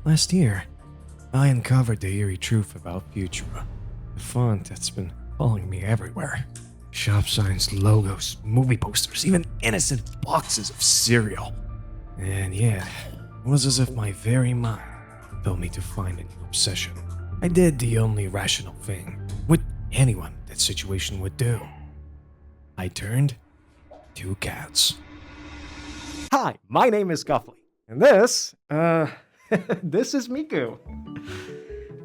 Last year, I uncovered the eerie truth about Futura, the font that's been following me everywhere. Shop signs, logos, movie posters, even innocent boxes of cereal. And yeah, it was as if my very mind told me to find a new obsession. I did the only rational thing, what anyone in that situation would do. I turned to cats. Hi, my name is Guffley, and this, this is Miku.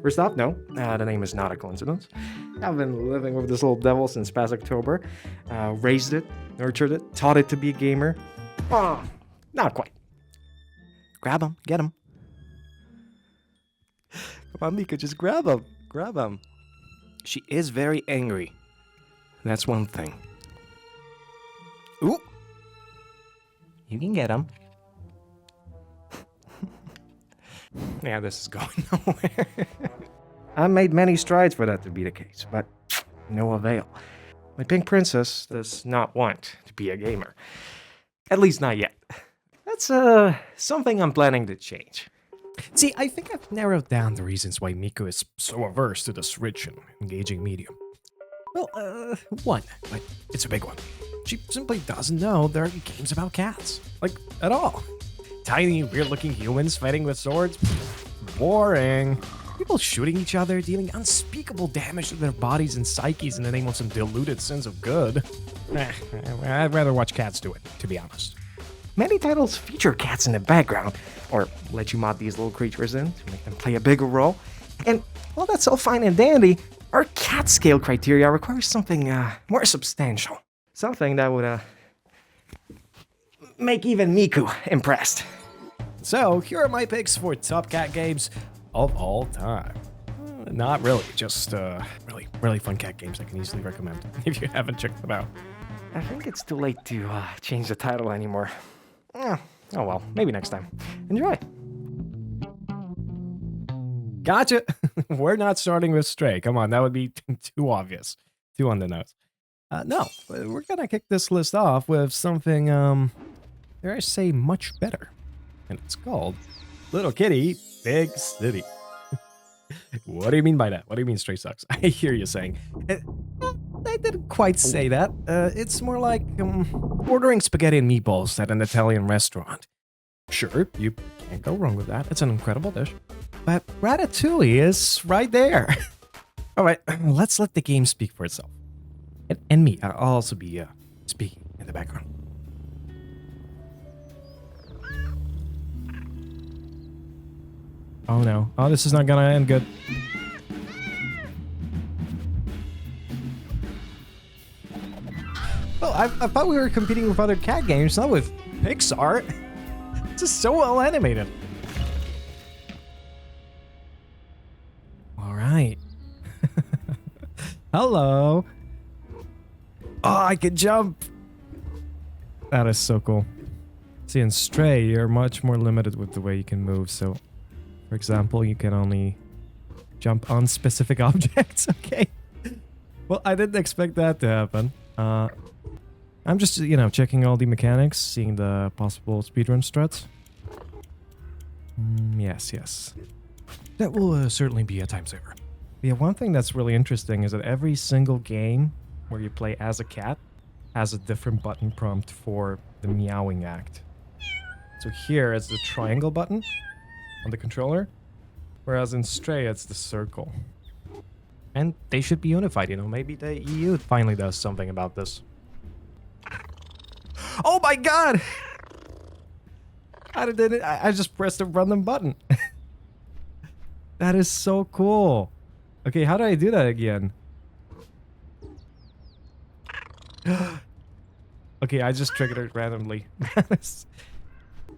First off, no, the name is not a coincidence. I've been living with this little devil since past October. Raised it, nurtured it, taught it to be a gamer. Oh, not quite. Grab him, get him. Come on, Miku, just grab him. Grab him. She is very angry. That's one thing. Ooh. You can get him. Yeah, this is going nowhere. I made many strides for that to be the case, but no avail. My pink princess does not want to be a gamer. At least not yet. That's something I'm planning to change. See, I think I've narrowed down the reasons why Miku is so averse to this rich and engaging medium. Well, one, but it's a big one. She simply doesn't know there are games about cats. Like, at all. Tiny, weird-looking humans fighting with swords? Boring. People shooting each other, dealing unspeakable damage to their bodies and psyches in the name of some diluted sense of good. I'd rather watch cats do it, to be honest. Many titles feature cats in the background, or let you mod these little creatures in to make them play a bigger role. And while that's all fine and dandy, our cat scale criteria requires something more substantial. Something that would make even Miku impressed. So, here are my picks for top cat games of all time. Not really, just really fun cat games I can easily recommend if you haven't checked them out. I think it's too late to change the title anymore. Oh well, maybe next time. Enjoy. Gotcha! We're not starting with Stray. Come on, that would be too obvious. Too on the nose. No, we're gonna kick this list off with something, dare I say, much better. And it's called Little Kitty, Big City. What do you mean by that? What do you mean Stray sucks? I hear you saying. I didn't quite say that. It's more like ordering spaghetti and meatballs at an Italian restaurant. Sure, you can't go wrong with that. It's an incredible dish. But Ratatouille is right there. All right, let's let the game speak for itself. And me, I'll also be speaking in the background. Oh no. Oh, this is not gonna end good. Well, I thought we were competing with other cat games, not with Pixar. It's just so well animated. All right. Hello. Oh, I can jump. That is so cool. See, in Stray, you're much more limited with the way you can move. So, for example, you can only jump on specific objects. Okay. Well, I didn't expect that to happen. I'm just, checking all the mechanics, seeing the possible speedrun struts. Yes. That will certainly be a time saver. Yeah, one thing that's really interesting is that every single game where you play as a cat has a different button prompt for the meowing act. So here it's the triangle button on the controller, whereas in Stray it's the circle. And they should be unified, maybe the EU finally does something about this. Oh my god! I just pressed a random button. That is so cool. Okay, how do I do that again? Okay, I just triggered it randomly. That's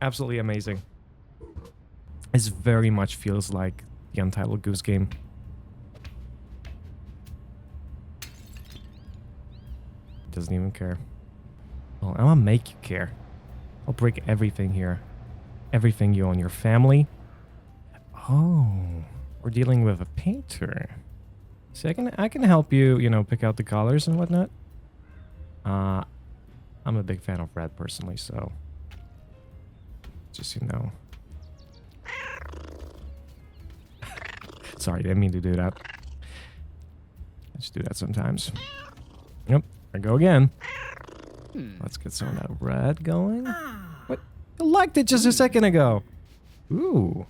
absolutely amazing. This very much feels like the Untitled Goose Game. Doesn't even care. Well, I'm gonna make you care. I'll break everything here. Everything you own, your family. Oh, we're dealing with a painter. See, I can help you, pick out the colors and whatnot. I'm a big fan of red personally, so just sorry, didn't mean to do that. I just do that sometimes. Yep, there I go again. Let's get some of that red going. What? I liked it just a second ago. Ooh.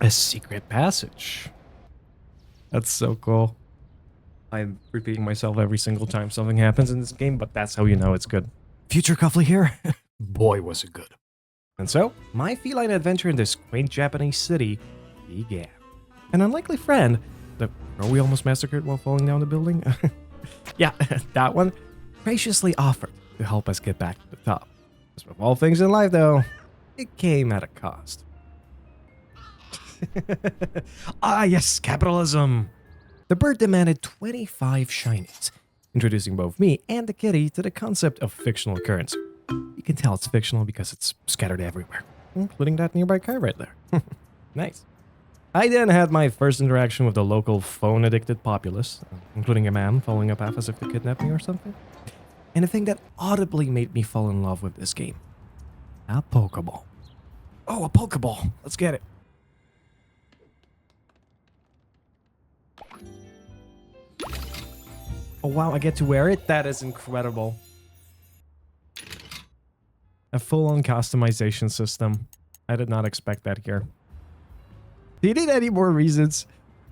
A secret passage. That's so cool. I'm repeating myself every single time something happens in this game, but that's how you know it's good. Future Cuffley here. Boy, was it good. And so, my feline adventure in this quaint Japanese city began. An unlikely friend, the girl we almost massacred while falling down the building? Yeah, that one, graciously offered to help us get back to the top. As with all things in life, though, it came at a cost. Ah, yes, capitalism! The bird demanded 25 shinies, introducing both me and the kitty to the concept of fictional currency. You can tell it's fictional because it's scattered everywhere, including that nearby car right there. Nice. I then had my first interaction with the local phone-addicted populace, including a man following up half as if to kidnap me or something. And a thing that audibly made me fall in love with this game. A Pokeball. Oh, a Pokeball. Let's get it. Oh wow, I get to wear it? That is incredible. A full-on customization system. I did not expect that here. Do you need any more reasons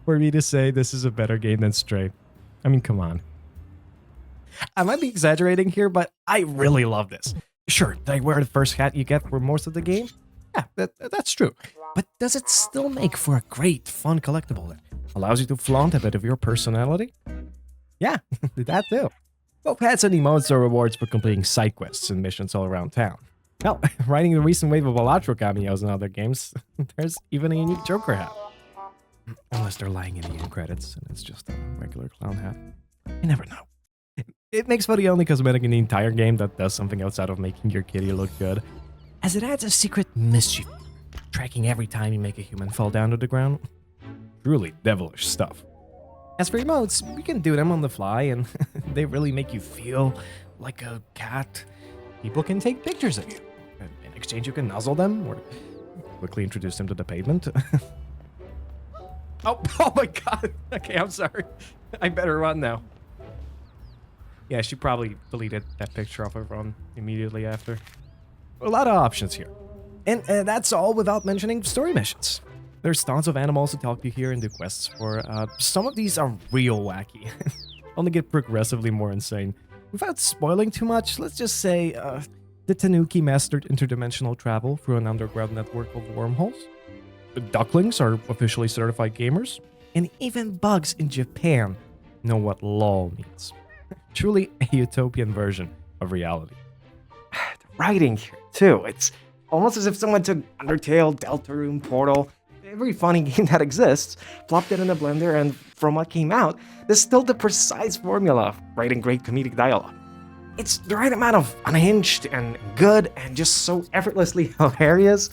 for me to say this is a better game than Stray? I mean, come on. I might be exaggerating here, but I really love this. Sure, did I wear the first hat you get for most of the game? Yeah, that's true. But does it still make for a great, fun collectible that allows you to flaunt a bit of your personality? Yeah, that too. Both hats and emotes are rewards for completing side quests and missions all around town. Hell, riding the recent wave of Elatro cameos in other games, there's even a unique Joker hat. Unless they're lying in the end credits and it's just a regular clown hat. You never know. It makes for the only cosmetic in the entire game that does something outside of making your kitty look good, as it adds a secret mischief, tracking every time you make a human fall down to the ground. Truly devilish stuff. As for emotes, you can do them on the fly and they really make you feel like a cat. People can take pictures of you. In exchange, you can nuzzle them or quickly introduce them to the pavement. Oh my god. Okay, I'm sorry. I better run now. Yeah, she probably deleted that picture off her phone immediately after. A lot of options here. And that's all without mentioning story missions. There's tons of animals to talk to here and do quests for. Some of these are real wacky. Only get progressively more insane. Without spoiling too much, let's just say the Tanuki mastered interdimensional travel through an underground network of wormholes. The ducklings are officially certified gamers. And even bugs in Japan know what LOL means. Truly a utopian version of reality. The writing here, too. It's almost as if someone took Undertale, Deltarune, Portal, every funny game that exists, plopped it in a blender, and from what came out, distilled the precise formula of writing great comedic dialogue. It's the right amount of unhinged and good and just so effortlessly hilarious.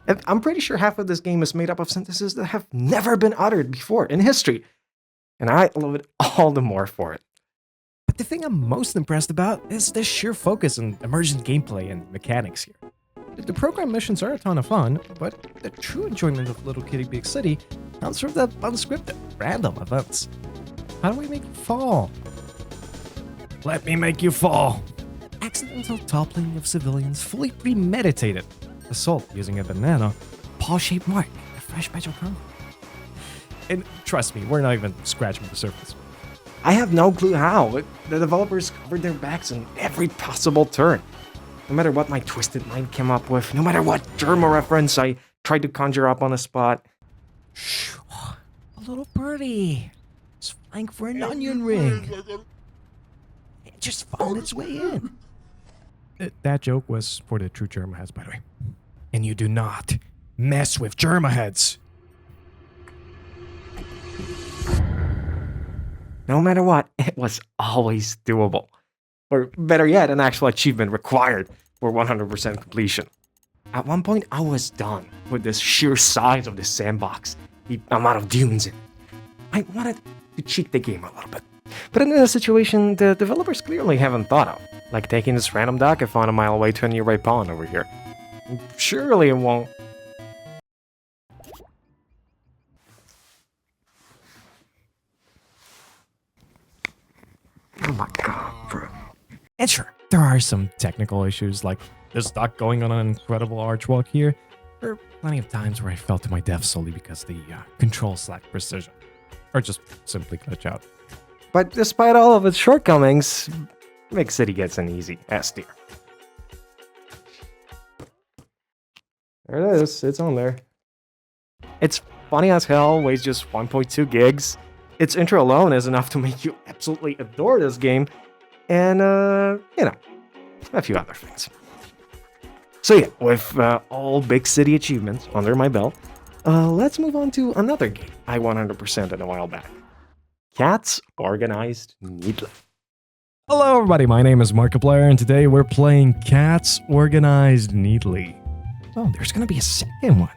And I'm pretty sure half of this game is made up of sentences that have never been uttered before in history. And I love it all the more for it. But the thing I'm most impressed about is the sheer focus on emergent gameplay and mechanics here. The program missions are a ton of fun, but the true enjoyment of Little Kitty Big City comes from the unscripted, random events. How do we make you fall? Let me make you fall! Accidental toppling of civilians, fully premeditated. Assault using a banana, paw-shaped mark, a fresh batch of crumb. And trust me, we're not even scratching the surface. I have no clue how. The developers covered their backs in every possible turn. No matter what my twisted mind came up with, no matter what Germa reference I tried to conjure up on the spot. Shh, a little birdie. It's flying for an onion ring. It just found its way in. That joke was for the true Germa heads, by the way. And you do not mess with Germa heads. No matter what, it was always doable. Or better yet, an actual achievement required for 100% completion. At one point, I was done with the sheer size of the sandbox, the amount of dunes in it. I wanted to cheat the game a little bit. But in a situation the developers clearly haven't thought of, like taking this random dock I found a mile away to a nearby pond over here. Surely it won't. And sure, there are some technical issues like this duck going on an incredible archwalk here. There are plenty of times where I fell to my death solely because the controls lack precision. Or just simply glitch out. But despite all of its shortcomings, Mix City gets an easy S tier. There it is, it's on there. It's funny as hell, weighs just 1.2 gigs. Its intro alone is enough to make you absolutely adore this game. And, you know, a few other things. So yeah, with all Big City achievements under my belt, let's move on to another game I 100%ed a while back. Cats Organized Neatly. Hello everybody, my name is Markiplier, and today we're playing Cats Organized Neatly. Oh, there's gonna be a second one.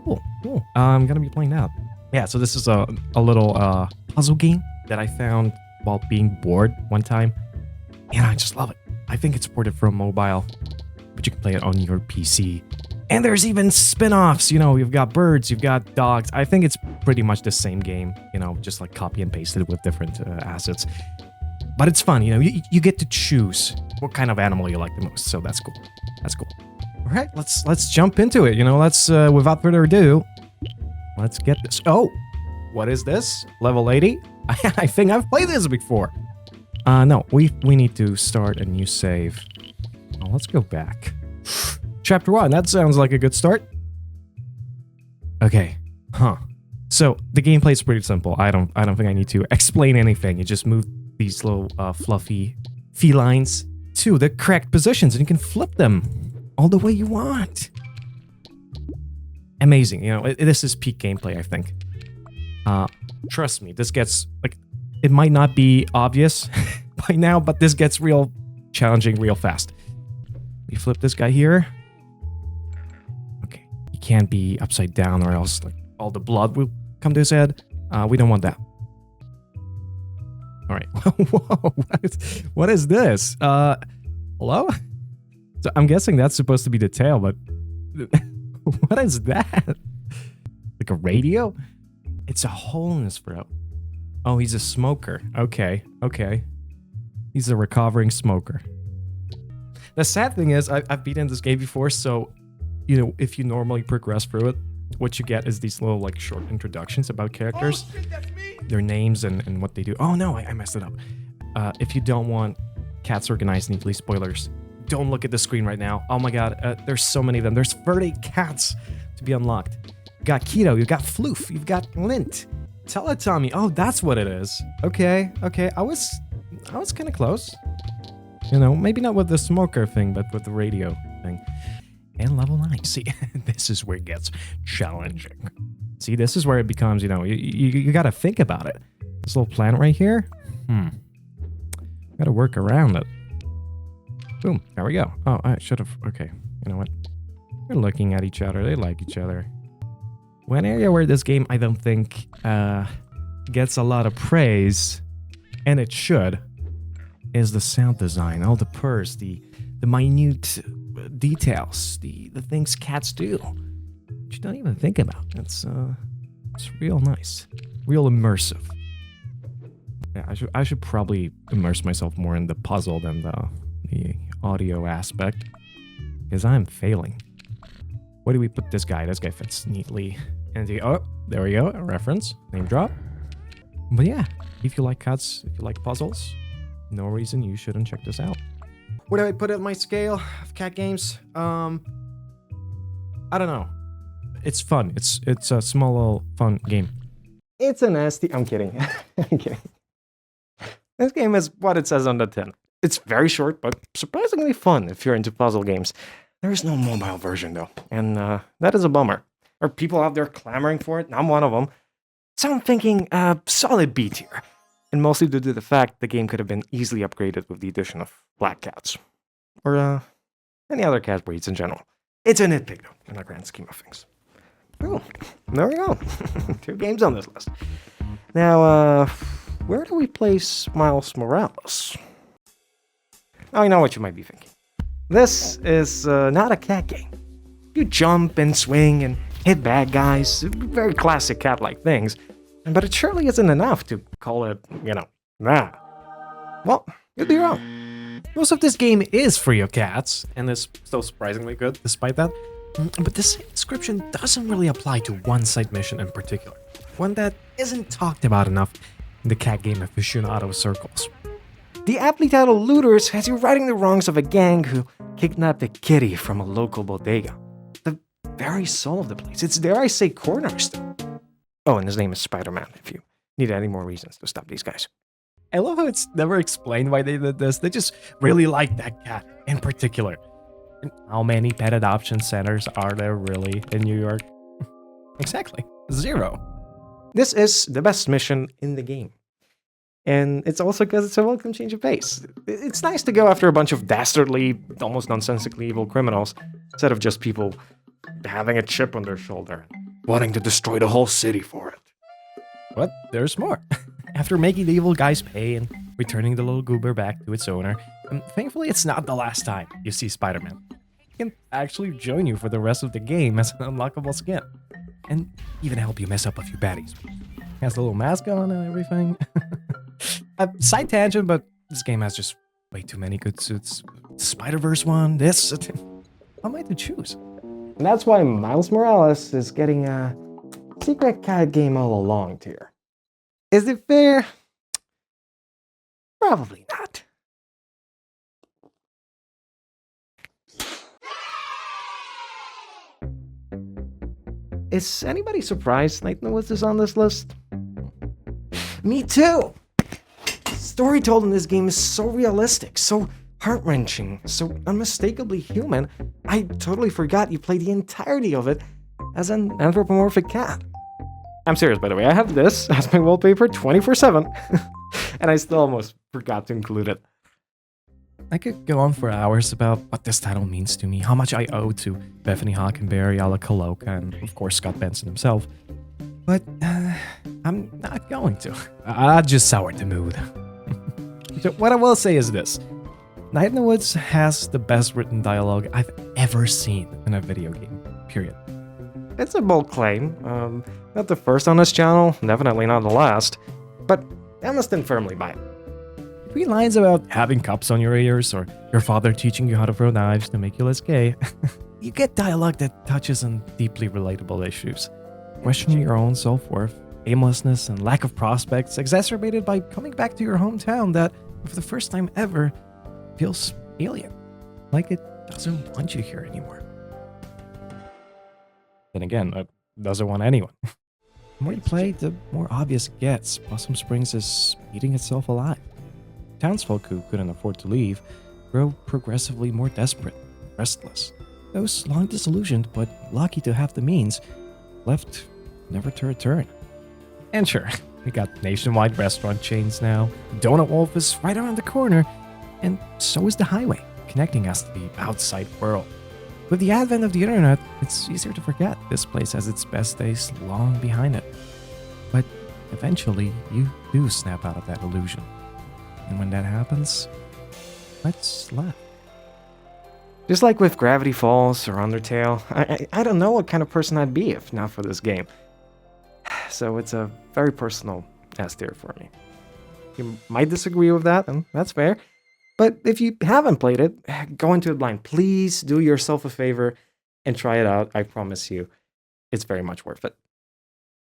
Cool. I'm gonna be playing that. Yeah, so this is a little puzzle game that I found while being bored one time, and I just love it. I think it's ported from mobile, but you can play it on your PC. And there's even spin-offs, you know, you've got birds, you've got dogs. I think it's pretty much the same game, you know, just like copy and pasted with different assets. But it's fun, you know, you get to choose what kind of animal you like the most, so that's cool. That's cool. All right, let's jump into it, you know, let's, without further ado, let's get this. Oh, what is this? Level 80? I think I've played this before. No, we need to start a new save. Oh, let's go back. Chapter 1, that sounds like a good start. Okay, So the gameplay is pretty simple. I don't think I need to explain anything. You just move these little fluffy felines to the correct positions, and you can flip them all the way you want. Amazing, you know. This is peak gameplay, I think. Trust me, this gets like, it might not be obvious by now, but this gets real challenging real fast. We flip this guy here. Can't be upside down or else like all the blood will come to his head. We don't want that. All right. Whoa, what is this? Hello? So I'm guessing that's supposed to be the tail, but what is that? Like a radio? It's a hole in his throat. Oh, he's a smoker. Okay. He's a recovering smoker. The sad thing is, I've beaten this game before, so you know, if you normally progress through it, what you get is these little, like, short introductions about characters. Oh, shit, that's me. Their names and what they do. Oh, no, I messed it up. If you don't want Cats Organized Neatly spoilers, don't look at the screen right now. Oh, my God. There's so many of them. There's 30 cats to be unlocked. You got Keto. You got Floof. You've got Lint. Teletubby. Oh, that's what it is. Okay. I was kind of close. You know, maybe not with the smoker thing, but with the radio thing. And level 9. See, this is where it gets challenging. See, this is where it becomes, you know, you got to think about it. This little planet right here. Got to work around it. Boom. There we go. Oh, I should have. Okay. You know what? They're looking at each other. They like each other. One area where this game, I don't think, gets a lot of praise, and it should, is the sound design. All the purrs, the minute details, the things cats do, which you don't even think about. It's real nice, real immersive. Yeah, I should probably immerse myself more in the puzzle than the audio aspect, because I'm failing. Where do we put this guy? This guy fits neatly. And oh, there we go, a reference, name drop. But yeah, if you like cats, if you like puzzles, no reason you shouldn't check this out. Where do I put it on my scale of cat games? I don't know. It's fun. It's a small little fun game. It's a nasty. I'm kidding. I'm kidding. This game is what it says on the tin. It's very short, but surprisingly fun if you're into puzzle games. There is no mobile version though, and that is a bummer. There are people out there clamoring for it, and I'm one of them. So I'm thinking solid B tier. And mostly due to the fact the game could have been easily upgraded with the addition of black cats. Or any other cat breeds in general. It's a nitpick, though, in the grand scheme of things. Oh, there we go. 2 games on this list. Now, where do we place Miles Morales? I know what you might be thinking. This is not a cat game. You jump and swing and hit bad guys. Very classic cat-like things. But it surely isn't enough to call it, you know, nah. Well, you'd be wrong. Most of this game is free of cats, and is still surprisingly good despite that. But this description doesn't really apply to one side mission in particular, one that isn't talked about enough in the cat game aficionado circles. The aptly titled Looters has you righting the wrongs of a gang who kidnapped a kitty from a local bodega. The very soul of the place. It's, dare I say, cornerstone. Oh, and his name is Spider-Man, if you need any more reasons to stop these guys. I love how it's never explained why they did this. They just really like that cat in particular. And how many pet adoption centers are there really in New York? Exactly. 0. This is the best mission in the game. And it's also because it's a welcome change of pace. It's nice to go after a bunch of dastardly, almost nonsensically evil criminals, instead of just people having a chip on their shoulder, wanting to destroy the whole city for it. But there's more. After making the evil guys pay and returning the little goober back to its owner, thankfully it's not the last time you see Spider-Man. He can actually join you for the rest of the game as an unlockable skin, and even help you mess up a few baddies. He has the little mask on and everything. Side tangent, but this game has just way too many good suits. Spider-Verse one, this. How am I to choose? And that's why Miles Morales is getting a secret cat game all along here. Is it fair? Probably not. Is anybody surprised Night in the Woods is on this list? Me too! The story told in this game is so realistic, so heart-wrenching, so unmistakably human, I totally forgot you played the entirety of it as an anthropomorphic cat. I'm serious, by the way. I have this as my wallpaper 24/7, and I still almost forgot to include it. I could go on for hours about what this title means to me, how much I owe to Bethany Hockenberry, Ala Kaloka, and of course Scott Benson himself. But I'm not going to. I just soured the mood. So what I will say is this. Night in the Woods has the best written dialogue I've ever seen in a video game, period. It's a bold claim. Not the first on this channel, definitely not the last, but I must stand firmly by it. Between lines about having cups on your ears or your father teaching you how to throw knives to make you less gay, you get dialogue that touches on deeply relatable issues. Questioning your own self-worth, aimlessness, and lack of prospects exacerbated by coming back to your hometown that, for the first time ever, feels alien. Like it doesn't want you here anymore. Then again, it doesn't want anyone. The more you play, the more obvious it gets. Possum Springs is eating itself alive. Townsfolk who couldn't afford to leave grow progressively more desperate, restless. Those long disillusioned but lucky to have the means left never to return. And sure, we got nationwide restaurant chains now. Donut Wolf is right around the corner, and so is the highway, connecting us to the outside world. With the advent of the internet, it's easier to forget this place has its best days long behind it. But eventually, you do snap out of that illusion. And when that happens, what's left? Just like with Gravity Falls or Undertale, I don't know what kind of person I'd be if not for this game. So it's a very personal S tier for me. You might disagree with that, and that's fair. But if you haven't played it, go into it blind. Please do yourself a favor and try it out. I promise you, it's very much worth it.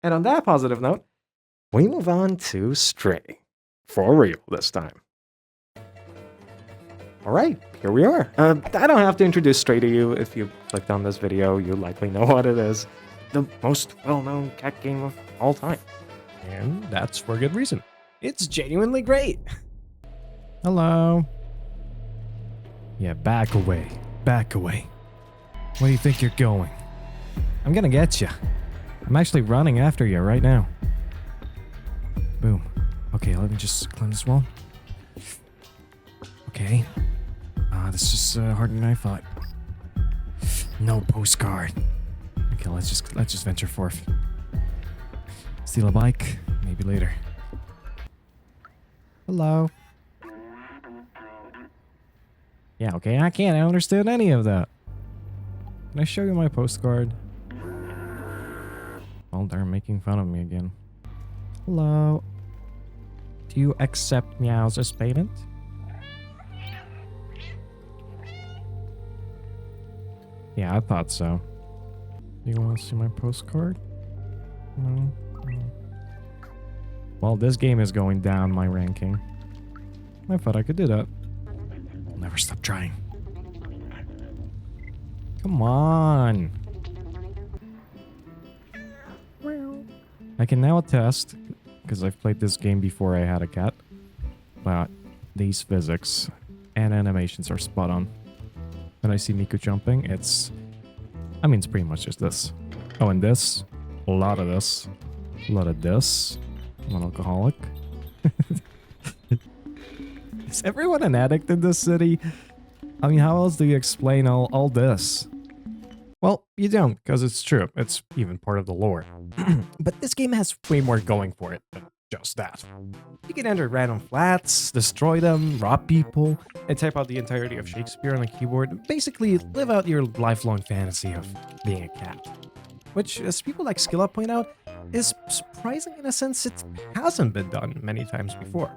And on that positive note, we move on to Stray. For real this time. Alright, here we are. I don't have to introduce Stray to you. If you clicked on this video, you likely know what it is. The most well-known cat game of all time. And that's for good reason. It's genuinely great. Hello. Yeah, back away. Back away. Where do you think you're going? I'm gonna get you. I'm actually running after you right now. Boom. Okay, let me just clean this wall. Okay. This is harder than I thought. No postcard. Okay, let's just venture forth. Steal a bike, maybe later. Hello. Yeah, okay, I can't understand any of that. Can I show you my postcard? Oh, they're making fun of me again. Hello. Do you accept meows as payment? Yeah, I thought so. Do you want to see my postcard? No? No. Well, this game is going down my ranking. I thought I could do that. I'll never stop trying. Come on. I can now attest, because I've played this game before I had a cat, but these physics and animations are spot on. When I see Miku jumping, it's pretty much just this. Oh, and this, a lot of this, a lot of this. I'm an alcoholic. Is everyone an addict in this city? I mean, how else do you explain all this? Well, you don't, because it's true. It's even part of the lore. But this game has way more going for it than just that. You can enter random flats, destroy them, rob people, and type out the entirety of Shakespeare on a keyboard. Basically, live out your lifelong fantasy of being a cat. Which, as people like SkillUp point out, is surprising in a sense it hasn't been done many times before.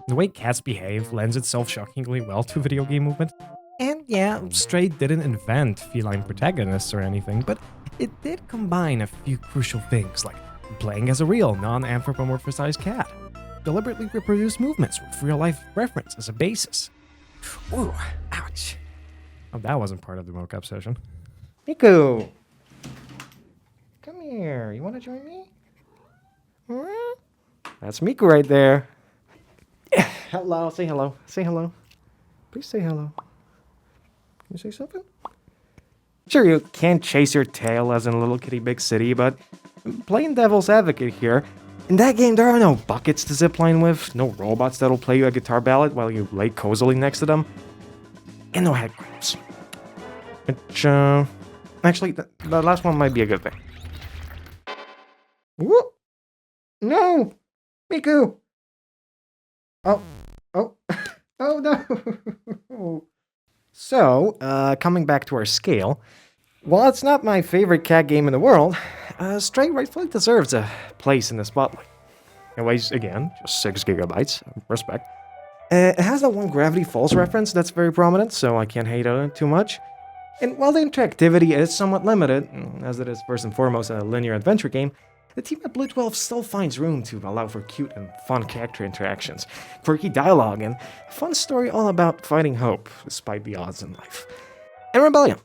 The way cats behave lends itself shockingly well to video game movement. And yeah, Stray didn't invent feline protagonists or anything, but it did combine a few crucial things like playing as a real, non-anthropomorphized cat, deliberately reproduce movements with real-life reference as a basis. Ooh, ouch. Oh, that wasn't part of the mocap session. Miku! Come here. You want to join me? That's Miku right there. Hello. Say hello. Say hello. Please say hello. Can you say something? Sure, you can't chase your tail as in a little kitty big city, but playing devil's advocate here, in that game there are no buckets to zipline with, no robots that'll play you a guitar ballad while you lay cozily next to them, and no head grabs. Which, actually, the last one might be a good thing. Whoop! No! Miku! Oh, oh no! So, coming back to our scale, while it's not my favorite cat game in the world, Stray rightfully deserves a place in the spotlight. It weighs, again, just 6 gigabytes. Respect. It has that one Gravity Falls reference that's very prominent, so I can't hate on it too much. And while the interactivity is somewhat limited, as it is first and foremost a linear adventure game, the team at Blue 12 still finds room to allow for cute and fun character interactions, quirky dialogue, and a fun story all about finding hope despite the odds in life. And rebellion.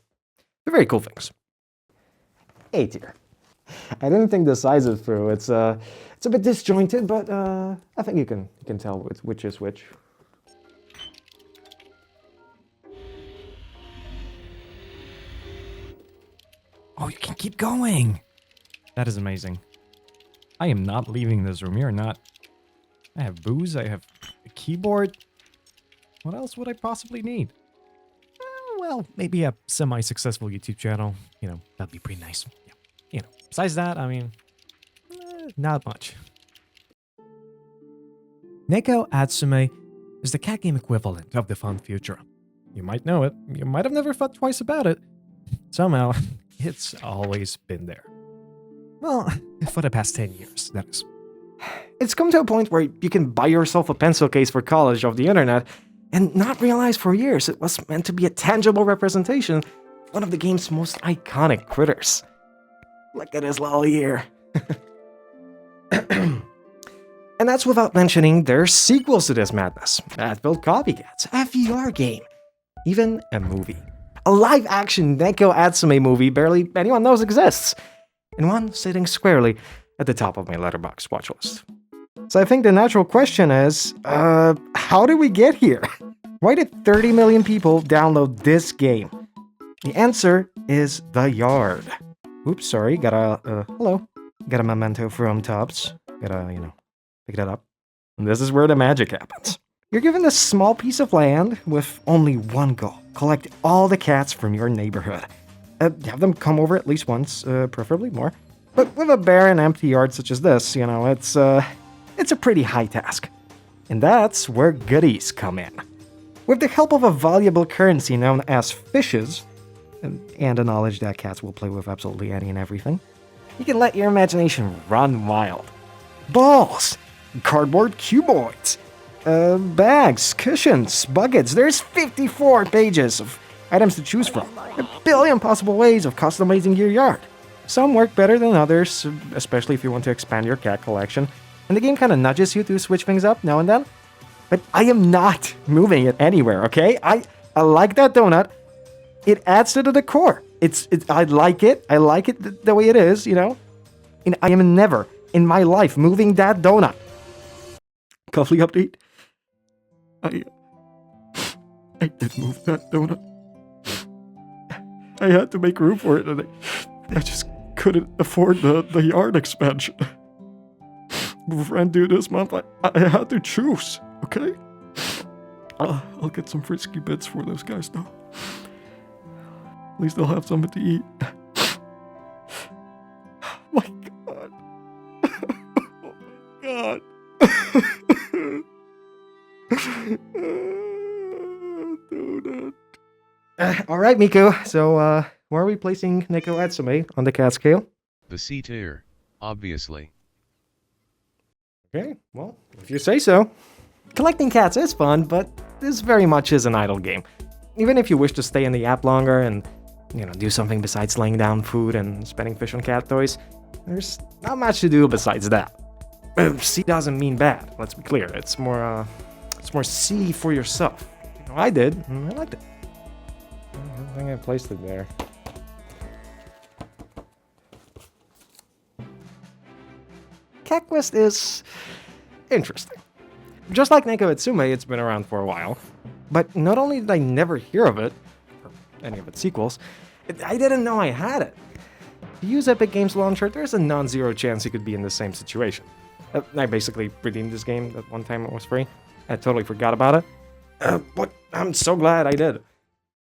They're very cool things. A tier. I didn't think the size is through. It's a bit disjointed, but I think you can tell which is which. Oh, you can keep going. That is amazing. I am not leaving this room. You're not. I have booze. I have a keyboard. What else would I possibly need? Well, maybe a semi-successful YouTube channel. You know, that'd be pretty nice. Yeah. You know, besides that, I mean, not much. Neko Atsume is the cat game equivalent of the Fun Future. You might know it. You might have never thought twice about it. Somehow, it's always been there. Well, for the past 10 years, that is. It's come to a point where you can buy yourself a pencil case for college off the internet and not realize for years it was meant to be a tangible representation of one of the game's most iconic critters. Look at his little ear. And that's without mentioning there's sequels to this madness, that-built copycats, a VR game, even a movie. A live-action Neko Atsume movie barely anyone knows exists, and one sitting squarely at the top of my Letterboxd watch list. So I think the natural question is, how did we get here? Why did 30 million people download this game? The answer is the yard. Oops, sorry, got a memento from Tubbs. Gotta, pick that up. And this is where the magic happens. You're given this small piece of land with only one goal. Collect all the cats from your neighborhood. Have them come over at least once, preferably more. But with a barren, empty yard such as this, it's a pretty high task. And that's where goodies come in. With the help of a valuable currency known as fishes, and the knowledge that cats will play with absolutely any and everything, you can let your imagination run wild. Balls, cardboard cuboids, bags, cushions, buckets. There's 54 pages of items to choose from, a billion possible ways of customizing your yard. Some work better than others, especially if you want to expand your cat collection, and the game kind of nudges you to switch things up now and then. But I am not moving it anywhere, okay? I like that donut. It adds to the decor. I like it. I like it the way it is, you know? And I am never in my life moving that donut. Cuffly update. I did move that donut. I had to make room for it, and I just couldn't afford the yard expansion. With rent due this month, I had to choose, okay? I'll get some frisky bits for those guys, though. At least they'll have something to eat. My God. Oh, my God. Donut. All right, Miku. So, where are we placing Neko Atsume on the cat scale? The C tier, obviously. Okay, well, if you say so. Collecting cats is fun, but this very much is an idle game. Even if you wish to stay in the app longer and, you know, do something besides laying down food and spending fish on cat toys, there's not much to do besides that. C doesn't mean bad, let's be clear. It's more C for yourself. You know, I did, and I liked it. I think I placed it there. Cat Quest is interesting. Just like Neko Atsume, it's been around for a while. But not only did I never hear of it, or any of its sequels, I didn't know I had it. If you use Epic Games Launcher, there's a non-zero chance you could be in the same situation. I basically redeemed this game that one time it was free. I totally forgot about it. But I'm so glad I did.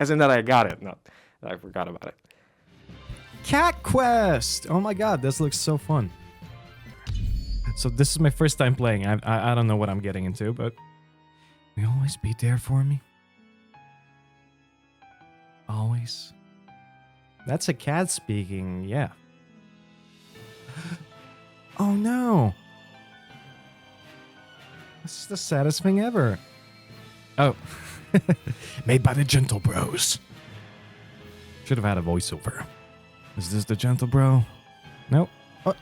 As in that I got it, not that I forgot about it. Cat Quest! Oh my god, this looks so fun. So this is my first time playing. I don't know what I'm getting into, but will you always be there for me? Always. That's a cat speaking, yeah. Oh no! This is the saddest thing ever. Oh. Made by the Gentle Bros. Should have had a voiceover. Is this the Gentle Bro? Nope. Oh,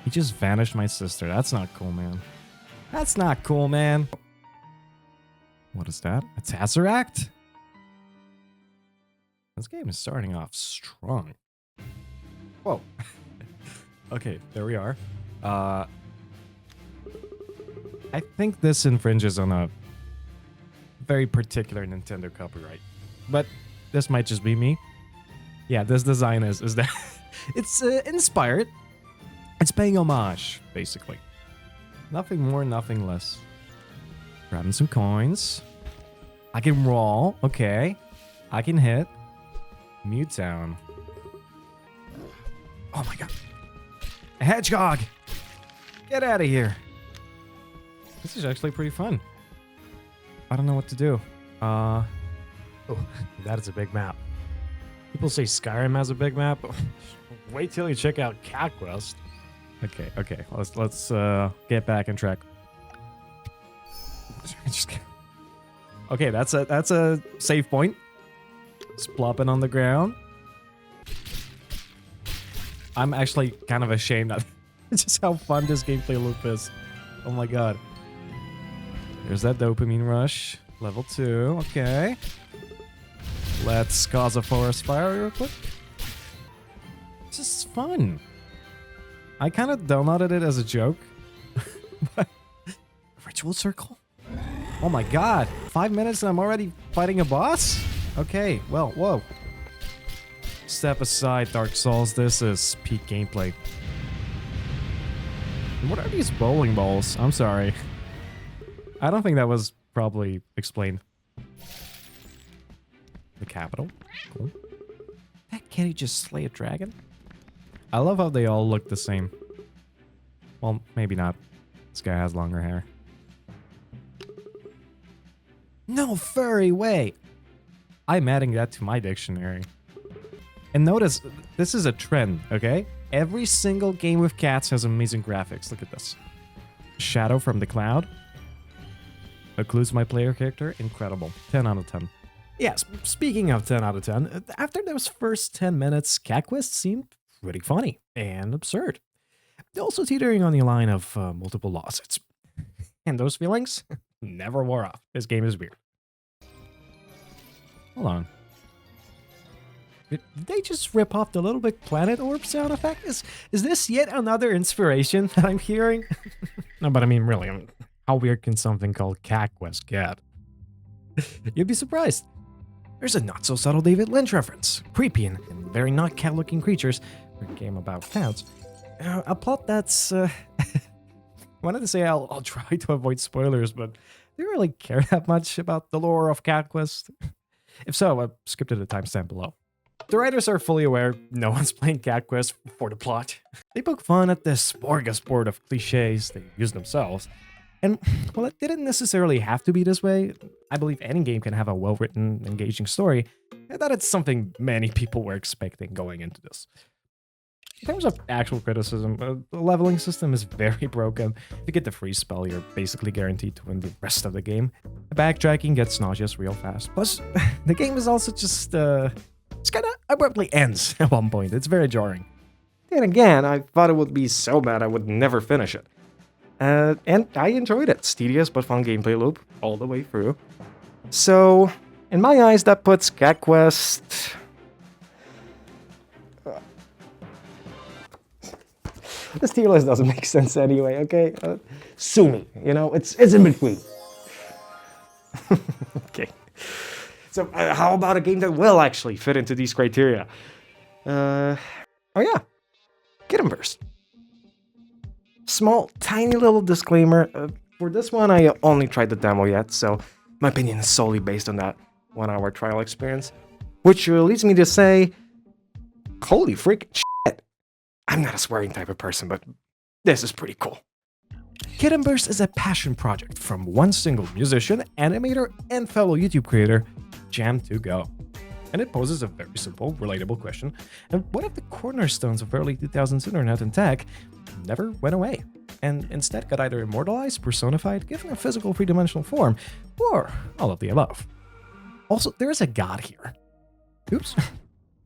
he just vanished my sister. That's not cool, man. That's not cool, man. What is that? A Tesseract? This game is starting off strong. Whoa. Okay, there we are. I think this infringes on a very particular Nintendo copyright, but this might just be me. Yeah, this design is that it's inspired. It's paying homage, basically. Nothing more, nothing less. Grabbing some coins. I can roll. Okay, I can hit. Mewtown. Oh my god, a hedgehog! Get out of here. This is actually pretty fun. I don't know what to do. Oh, that is a big map. People say Skyrim has a big map. Wait till you check out Cat Quest. Okay. Let's get back on track. Okay, that's a save point. It's plopping on the ground. I'm actually kind of ashamed of just how fun this gameplay loop is. Oh my god. There's that dopamine rush. Level 2. Okay. Let's cause a forest fire real quick. This is fun. I kind of downloaded it as a joke. Ritual circle? Oh my god. 5 minutes and I'm already fighting a boss? Okay, well, whoa. Step aside, Dark Souls. This is peak gameplay. What are these bowling balls? I'm sorry. I don't think that was probably explained. The capital. Cool. Can he just slay a dragon? I love how they all look the same. Well, maybe not. This guy has longer hair. No furry way. I'm adding that to my dictionary. And notice, this is a trend, okay? Every single game with cats has amazing graphics. Look at this. Shadow from the cloud. Occludes my player character. Incredible. 10 out of 10. Yes, speaking of 10 out of 10, after those first 10 minutes, Cat Quest seemed pretty funny and absurd. Also teetering on the line of multiple lawsuits. And those feelings never wore off. This game is weird. Hold on. Did they just rip off the Little Big Planet orb sound effect? Is this yet another inspiration that I'm hearing? No, but I mean, really, how weird can something called Cat Quest get? You'd be surprised. There's a not-so-subtle David Lynch reference. Creepy and very not cat-looking creatures for a game about cats. A plot that's... I wanted to say I'll try to avoid spoilers, but do you really care that much about the lore of Cat Quest? If so, I've skipped it at the timestamp below. The writers are fully aware no one's playing Cat Quest for the plot. They poke fun at the smorgasbord of cliches they use themselves. And while it didn't necessarily have to be this way, I believe any game can have a well-written, engaging story, and that it's something many people were expecting going into this. In terms of actual criticism, the leveling system is very broken. If you get the free spell, you're basically guaranteed to win the rest of the game. The backtracking gets nauseous real fast. Plus, the game is also just, it's kind of abruptly ends at one point. It's very jarring. Then again, I thought it would be so bad I would never finish it. And I enjoyed it. It's tedious but fun gameplay loop all the way through. So, in my eyes, that puts Cat Quest... This tier list doesn't make sense anyway, okay? Sue me, you know, it's in between. Okay. So, how about a game that will actually fit into these criteria? Oh yeah, Kitten Burst. Small, tiny little disclaimer. For this one, I only tried the demo yet, so my opinion is solely based on that 1-hour trial experience. Which leads me to say, holy freaking shit. I'm not a swearing type of person, but this is pretty cool. Kitten Burst is a passion project from one single musician, animator, and fellow YouTube creator, Jam2Go. And it poses a very simple, relatable question. And what if the cornerstones of early 2000s internet and tech never went away, and instead got either immortalized, personified, given a physical three-dimensional form, or all of the above? Also, there is a god here. Oops,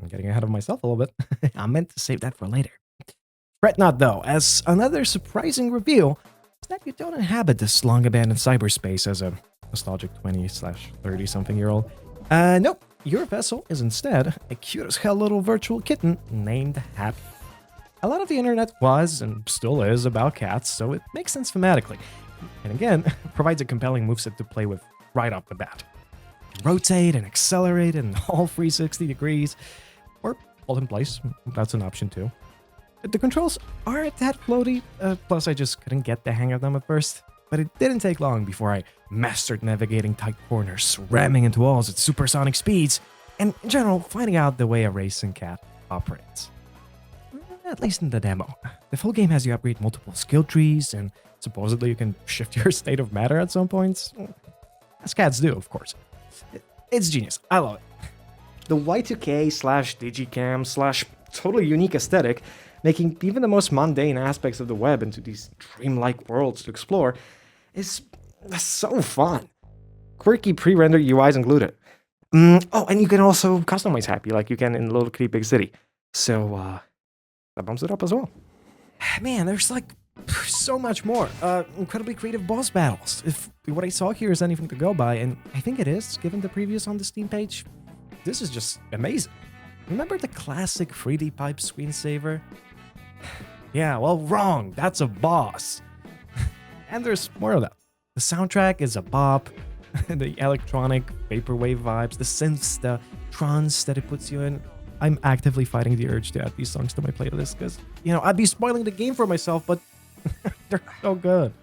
I'm getting ahead of myself a little bit. I meant to save that for later. Fret not though, as another surprising reveal is that you don't inhabit this long-abandoned cyberspace as a nostalgic 20/30-something-year-old. Nope. Your vessel is instead a cute-as-hell little virtual kitten named Happy. A lot of the internet was, and still is, about cats, so it makes sense thematically. And again, provides a compelling moveset to play with right off the bat. Rotate and accelerate in all 360 degrees, or hold in place, that's an option too. The controls aren't that floaty, plus I just couldn't get the hang of them at first. But it didn't take long before I mastered navigating tight corners, ramming into walls at supersonic speeds, and in general, finding out the way a racing cat operates. At least in the demo. The full game has you upgrade multiple skill trees, and supposedly you can shift your state of matter at some points. As cats do, of course. It's genius. I love it. The Y2K/Digicam/totally unique aesthetic, making even the most mundane aspects of the web into these dreamlike worlds to explore, is so fun. Quirky pre-rendered UIs included. Oh, and you can also customize Happy like you can in Little Kitty Big City. So, that bumps it up as well. Man, there's like so much more. Incredibly creative boss battles. If what I saw here is anything to go by, and I think it is, given the previews on the Steam page, this is just amazing. Remember the classic 3D pipe screensaver? Yeah, well, wrong. That's a boss. And there's more of that. The soundtrack is a bop. The electronic vaporwave vibes, the synths, the trance that it puts you in. I'm actively fighting the urge to add these songs to my playlist because, you know, I'd be spoiling the game for myself, but they're so good.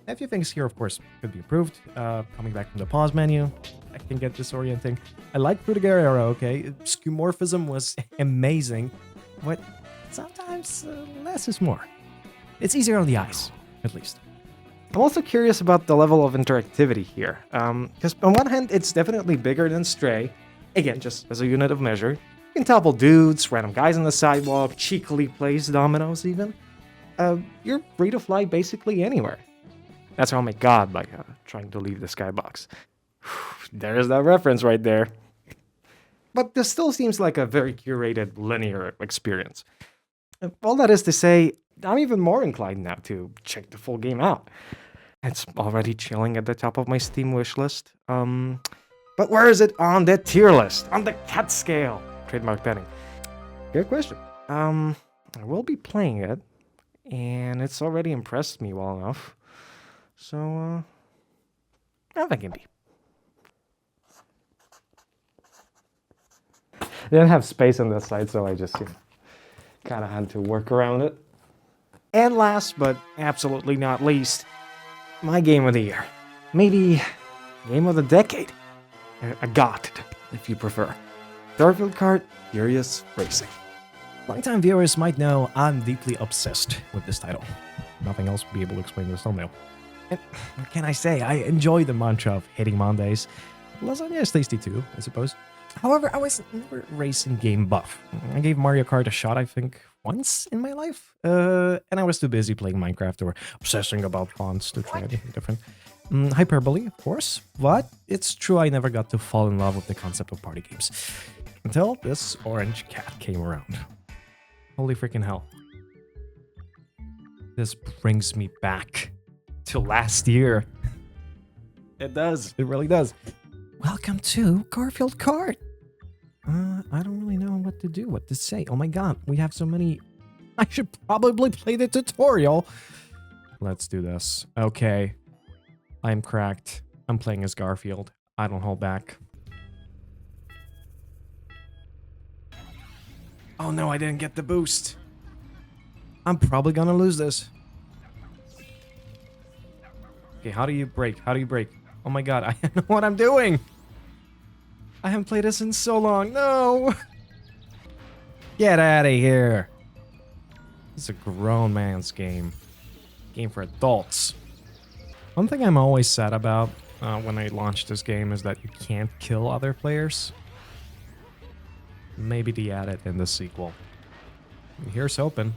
A few things here, of course, could be improved. Coming back from the pause menu, I can get disorienting. I like Frutiger era, okay? Skeuomorphism was amazing, but sometimes less is more. It's easier on the eyes, at least. I'm also curious about the level of interactivity here. Because on one hand, it's definitely bigger than Stray. Again, just as a unit of measure. You can topple dudes, random guys on the sidewalk, cheekily place dominoes even. You're free to fly basically anywhere. That's how I make God by trying to leave the skybox. There's that reference right there. but this still seems like a very curated, linear experience. All that is to say, I'm even more inclined now to check the full game out. It's already chilling at the top of my Steam wish list. But where is it on the tier list? On the cat scale? Trademark petting. Good question. I will be playing it, and it's already impressed me well enough. So, I think it be. They didn't have space on this side, so I just kind of had to work around it. And last but absolutely not least, my game of the year. Maybe game of the decade. A GOT, if you prefer. Garfield Kart Furious Racing. Longtime viewers might know I'm deeply obsessed with this title. Nothing else will be able to explain this thumbnail. And what can I say? I enjoy the mantra of hitting Mondays. Lasagna is tasty too, I suppose. However, I was never a racing game buff. I gave Mario Kart a shot, I think, once in my life. And I was too busy playing Minecraft or obsessing about fonts to try anything different. Hyperbole, of course, but it's true I never got to fall in love with the concept of party games. Until this orange cat came around. Holy freaking hell. This brings me back to last year. It does. It really does. Welcome to Garfield Kart. I don't really know what to do, what to say. Oh my god, we have so many... I should probably play the tutorial. Let's do this. Okay. I'm cracked. I'm playing as Garfield. I don't hold back. Oh no, I didn't get the boost. I'm probably gonna lose this. Okay, how do you brake? How do you brake? Oh my god, I don't know what I'm doing. I haven't played this in so long. No! Get out of here. This is a grown man's game. Game for adults. One thing I'm always sad about when I launch this game is that you can't kill other players. Maybe they add it in the sequel. Here's hoping.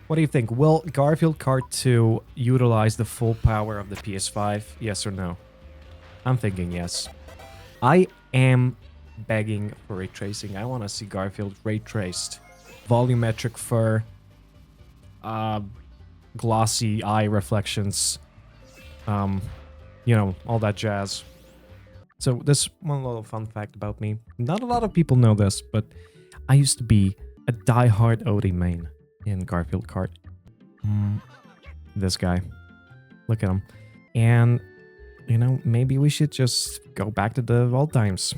What do you think? Will Garfield Kart 2 utilize the full power of the PS5? Yes or no? I'm thinking yes. I am begging for ray tracing. I want to see Garfield ray traced. Volumetric fur. Glossy eye reflections. You know, all that jazz. So this one little fun fact about me. Not a lot of people know this, but I used to be a die-hard Odie main in Garfield Kart. This guy. Look at him. And, you know, maybe we should just go back to the old times.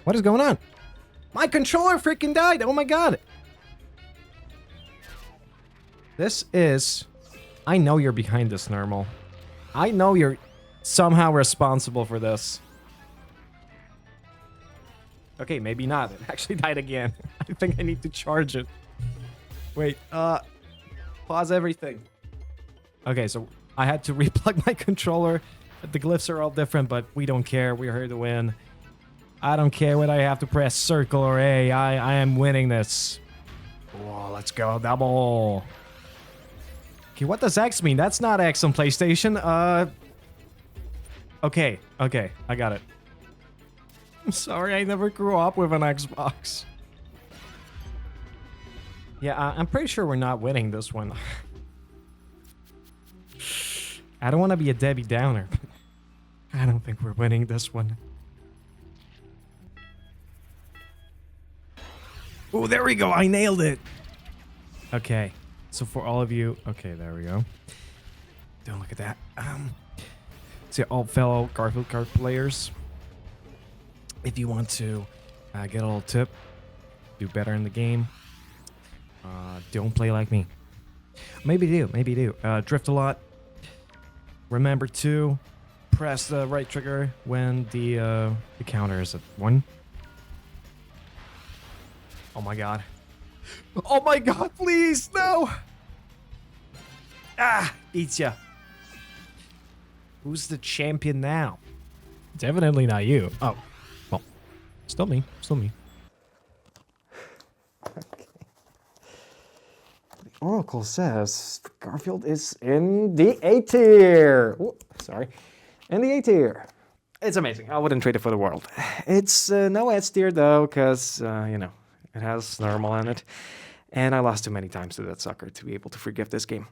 What is going on? My controller freaking died! Oh my god! This is... I know you're behind this, Normal. I know you're somehow responsible for this. Okay, maybe not. It actually died again. I think I need to charge it. Wait, pause everything. Okay, so I had to replug my controller. The glyphs are all different, but we don't care. We're here to win. I don't care whether I have to press circle or A. I am winning this. Oh, let's go, double. Okay, what does X mean? That's not X on PlayStation. Okay, I got it. I'm sorry, I never grew up with an Xbox. Yeah, I'm pretty sure we're not winning this one. I don't want to be a Debbie Downer, but I don't think we're winning this one. Oh, there we go. I nailed it. Okay. So for all of you, okay, there we go. Don't look at that. To all fellow Garfield Kart players, if you want to get a little tip, do better in the game, don't play like me. Maybe do. Drift a lot. Remember to press the right trigger when the counter is at 1. Oh my god. Oh my god, please, no! Ah, beats ya. Who's the champion now? Definitely not you. Oh, well, still me. Okay. The Oracle says Garfield is in the A tier. Whoop. Sorry. And the A tier. It's amazing. I wouldn't trade it for the world. It's no S tier though, because, it has normal in it. And I lost too many times to that sucker to be able to forgive this game.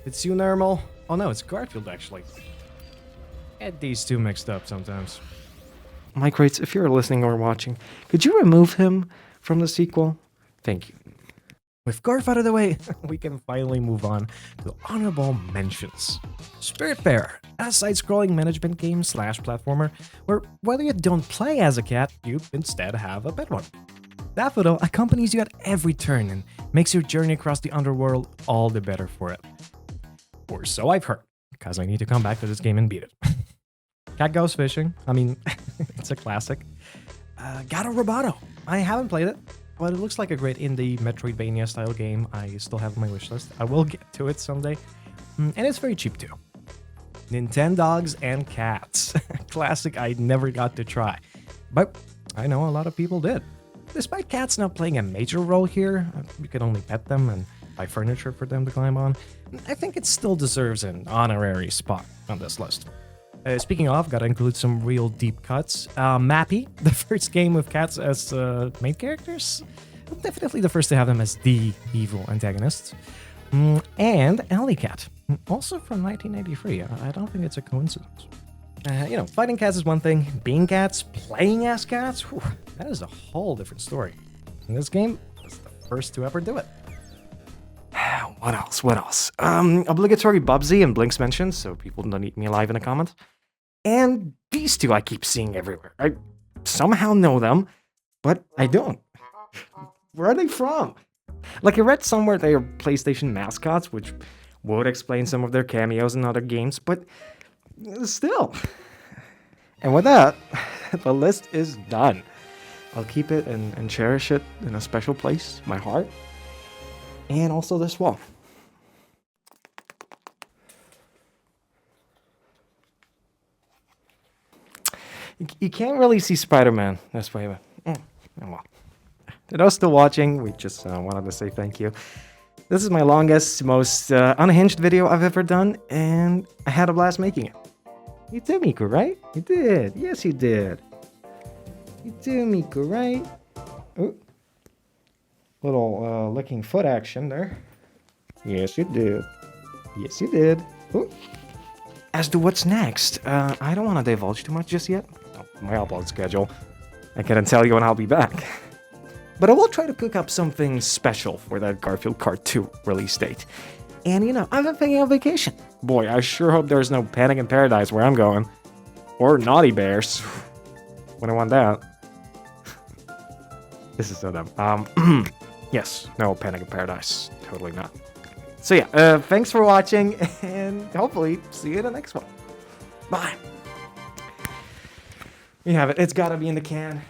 It's you, Normal. Oh no, it's Garfield actually. Get these two mixed up sometimes. Mike writes, if you're listening or watching, could you remove him from the sequel? Thank you. With Garf out of the way, we can finally move on to honorable mentions. Spiritfarer, a side-scrolling management game / platformer where whether you don't play as a cat, you instead have a pet one. Daffodil accompanies you at every turn and makes your journey across the underworld all the better for it. Or so I've heard, because I need to come back to this game and beat it. Cat Goes Fishing, I mean, it's a classic. Gato Roboto, I haven't played it, but it looks like a great indie Metroidvania style game I still have on my wishlist. I will get to it someday. And it's very cheap too. Nintendogs and Cats. Classic I never got to try. But I know a lot of people did. Despite cats not playing a major role here, you can only pet them and buy furniture for them to climb on, I think it still deserves an honorary spot on this list. Speaking of, gotta include some real deep cuts. Mappy, the first game with cats as main characters. Definitely the first to have them as the evil antagonists. And Alley Cat, also from 1983. I don't think it's a coincidence. Fighting cats is one thing. Being cats, playing as cats, whew, that is a whole different story. And this game was the first to ever do it. What else? Obligatory Bubsy and Blinks mentions, so people don't eat me alive in the comments. And these two I keep seeing everywhere. I somehow know them, but I don't. Where are they from? Like I read somewhere they are PlayStation mascots, which would explain some of their cameos in other games, but still. And with that, the list is done. I'll keep it and cherish it in a special place, my heart, and also this wall. You can't really see Spider-Man this way, but well. To those still watching, we just wanted to say thank you. This is my longest, most unhinged video I've ever done, and I had a blast making it. You did, Miku, right? You did. Yes, you did. You did, Miku, right? Ooh. Little licking foot action there. Yes, you did. Yes, you did. Ooh. As to what's next, I don't want to divulge too much just yet. My upload schedule. I couldn't tell you when I'll be back. But I will try to cook up something special for that Garfield Kart 2 release date. And I've been thinking of vacation. Boy, I sure hope there's no Panic in Paradise where I'm going. Or Naughty Bears. When I want that. This is so dumb. Yes, no Panic in Paradise. Totally not. So yeah, thanks for watching, and hopefully see you in the next one. Bye. We have it. It's gotta be in the can.